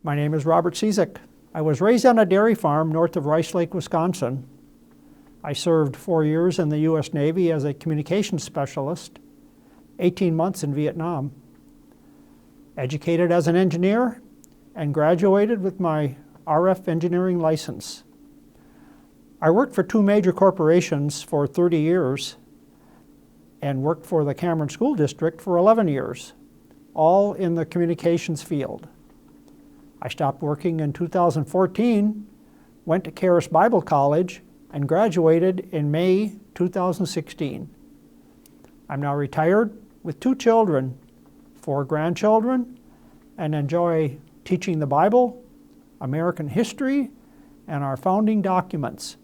My name is Robert Cizek. I was raised on a dairy farm north of Rice Lake, Wisconsin. I served 4 years in the U.S. Navy as a communications specialist, 18 months in Vietnam. Educated as an engineer and graduated with my RF engineering license. I worked for 2 major corporations for 30 years and worked for the Cameron School District for 11 years, all in the communications field. I stopped working in 2014, went to Charis Bible College, and graduated in May 2016. I'm now retired with 2 children, 4 grandchildren, and enjoy teaching the Bible, American history, and our founding documents,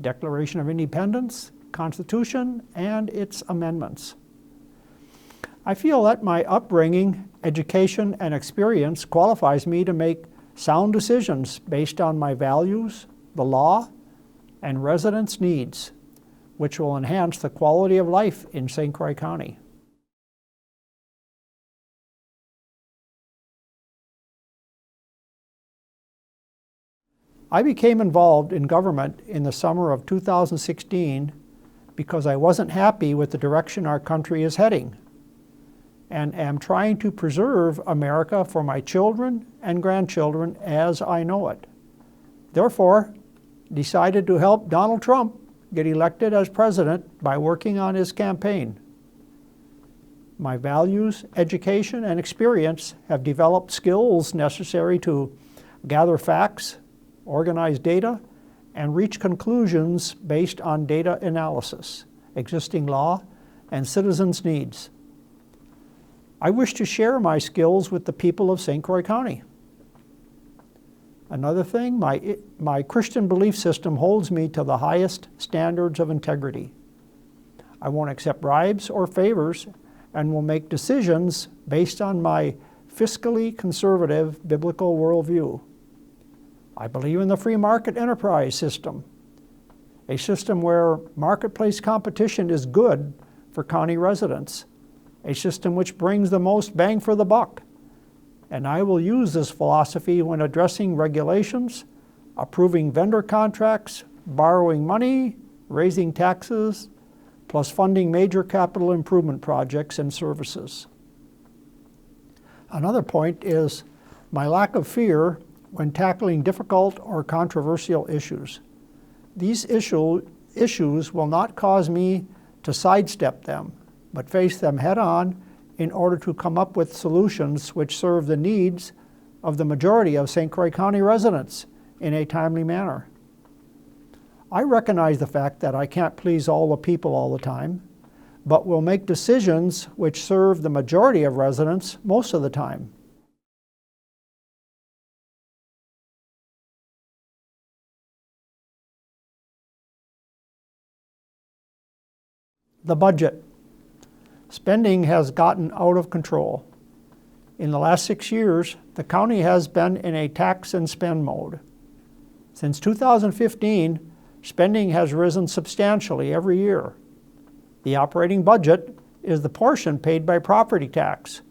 Declaration of Independence, Constitution, and its amendments. I feel that my upbringing, education, and experience qualifies me to make sound decisions based on my values, the law, and residents' needs, which will enhance the quality of life in St. Croix County. I became involved in government in the summer of 2016 because I wasn't happy with the direction our country is heading, and am trying to preserve America for my children and grandchildren as I know it. Therefore, decided to help Donald Trump get elected as president by working on his campaign. My values, education, and experience have developed skills necessary to gather facts, organize data, and reach conclusions based on data analysis, existing law, and citizens' needs. I wish to share my skills with the people of St. Croix County. Another thing, my Christian belief system holds me to the highest standards of integrity. I won't accept bribes or favors and will make decisions based on my fiscally conservative biblical worldview. I believe in the free market enterprise system, a system where marketplace competition is good for county residents, a system which brings the most bang for the buck. And I will use this philosophy when addressing regulations, approving vendor contracts, borrowing money, raising taxes, plus funding major capital improvement projects and services. Another point is my lack of fear when tackling difficult or controversial issues. These issues will not cause me to sidestep them, but face them head-on in order to come up with solutions which serve the needs of the majority of St. Croix County residents in a timely manner. I recognize the fact that I can't please all the people all the time, but will make decisions which serve the majority of residents most of the time. The budget. Spending has gotten out of control. In the last 6 years, the county has been in a tax and spend mode. Since 2015, spending has risen substantially every year. The operating budget is the portion paid by property tax.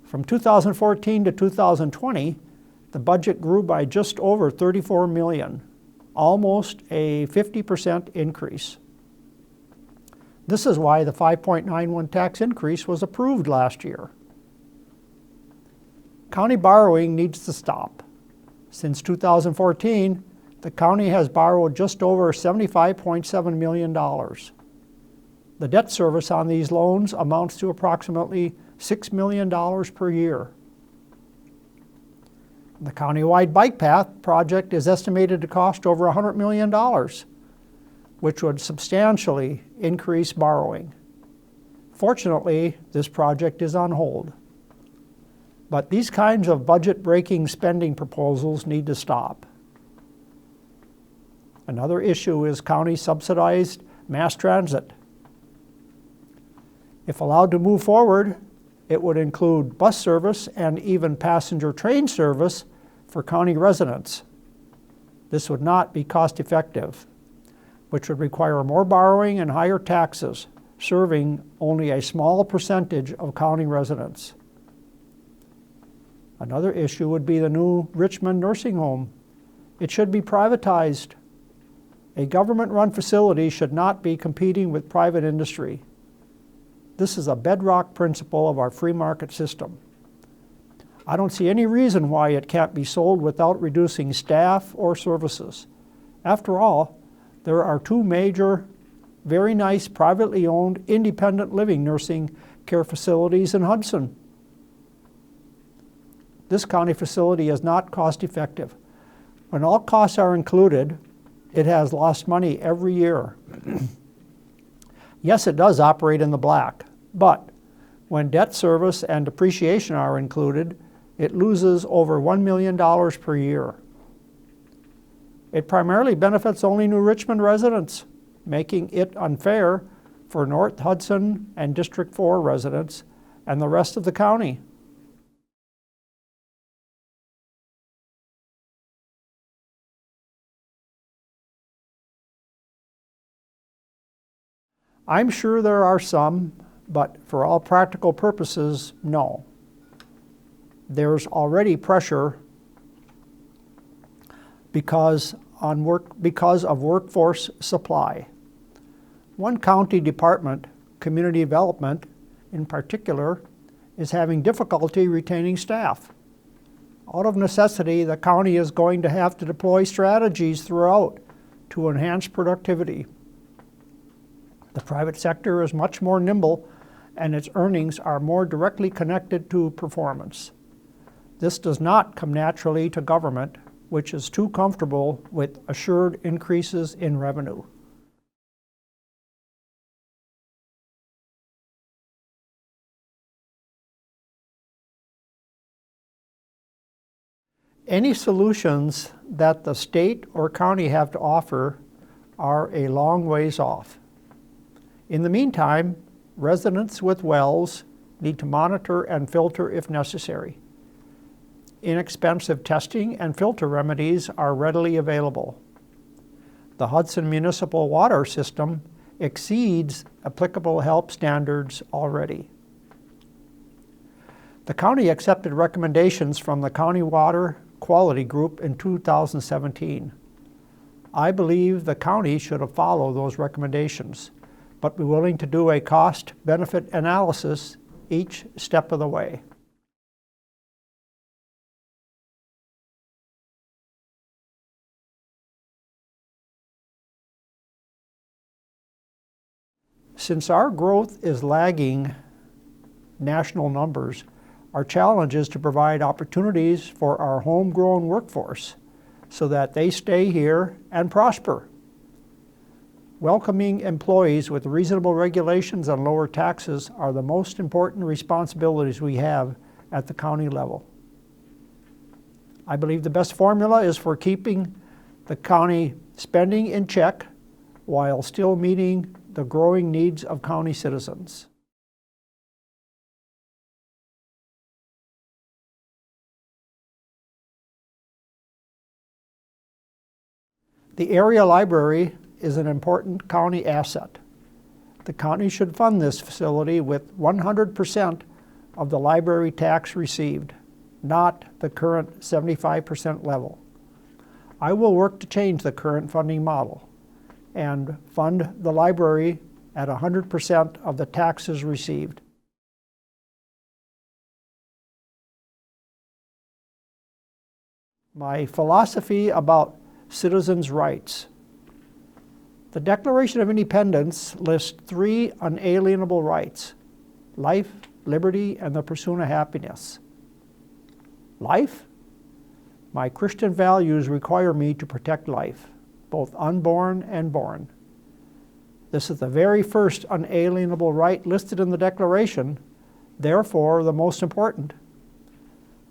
From 2014 to 2020, the budget grew by just over $34 million, almost a 50% increase. This is why the 5.91 tax increase was approved last year. County borrowing needs to stop. Since 2014, the county has borrowed just over $75.7 million. The debt service on these loans amounts to approximately $6 million per year. The countywide bike path project is estimated to cost over $100 million. Which would substantially increase borrowing. Fortunately, this project is on hold. But these kinds of budget-breaking spending proposals need to stop. Another issue is county-subsidized mass transit. If allowed to move forward, it would include bus service and even passenger train service for county residents. This would not be cost-effective, which would require more borrowing and higher taxes, serving only a small percentage of county residents. Another issue would be the new Richmond nursing home. It should be privatized. A government-run facility should not be competing with private industry. This is a bedrock principle of our free market system. I don't see any reason why it can't be sold without reducing staff or services. After all, there are two major, very nice, privately owned, independent living nursing care facilities in Hudson. This county facility is not cost effective. When all costs are included, it has lost money every year. Yes, it does operate in the black, but when debt service and depreciation are included, it loses over $1 million per year. It primarily benefits only New Richmond residents, making it unfair for North Hudson and District 4 residents and the rest of the county. I'm sure there are some, but for all practical purposes, no. There's already pressure because of workforce supply. One county department, community development in particular, is having difficulty retaining staff. Out of necessity, the county is going to have to deploy strategies throughout to enhance productivity. The private sector is much more nimble and its earnings are more directly connected to performance. This does not come naturally to government, which is too comfortable with assured increases in revenue. Any solutions that the state or county have to offer are a long ways off. In the meantime, residents with wells need to monitor and filter if necessary. Inexpensive testing and filter remedies are readily available. The Hudson municipal water system exceeds applicable HELP standards already. The county accepted recommendations from the County Water Quality Group in 2017. I believe the county should follow those recommendations, but be willing to do a cost-benefit analysis each step of the way. Since our growth is lagging national numbers, our challenge is to provide opportunities for our homegrown workforce so that they stay here and prosper. Welcoming employees with reasonable regulations and lower taxes are the most important responsibilities we have at the county level. I believe the best formula is for keeping the county spending in check while still meeting the growing needs of county citizens. The area library is an important county asset. The county should fund this facility with 100% of the library tax received, not the current 75% level. I will work to change the current funding model and fund the library at 100% of the taxes received. My philosophy about citizens' rights. The Declaration of Independence lists 3 unalienable rights: life, liberty, and the pursuit of happiness. Life? My Christian values require me to protect life, both unborn and born. This is the very first unalienable right listed in the Declaration, therefore the most important.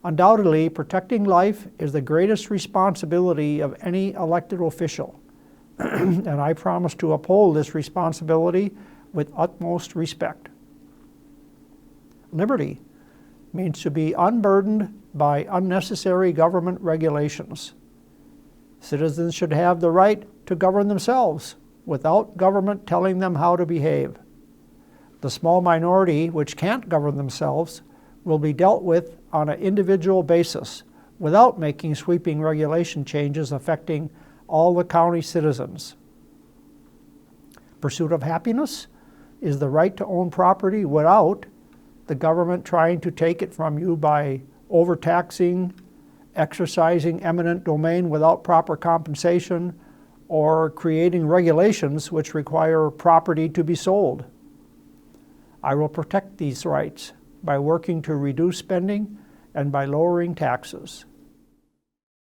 Undoubtedly, protecting life is the greatest responsibility of any elected official, and I promise to uphold this responsibility with utmost respect. Liberty means to be unburdened by unnecessary government regulations. Citizens should have the right to govern themselves without government telling them how to behave. The small minority which can't govern themselves will be dealt with on an individual basis without making sweeping regulation changes affecting all the county citizens. Pursuit of happiness is the right to own property without the government trying to take it from you by overtaxing, exercising eminent domain without proper compensation, or creating regulations which require property to be sold. I will protect these rights by working to reduce spending and by lowering taxes.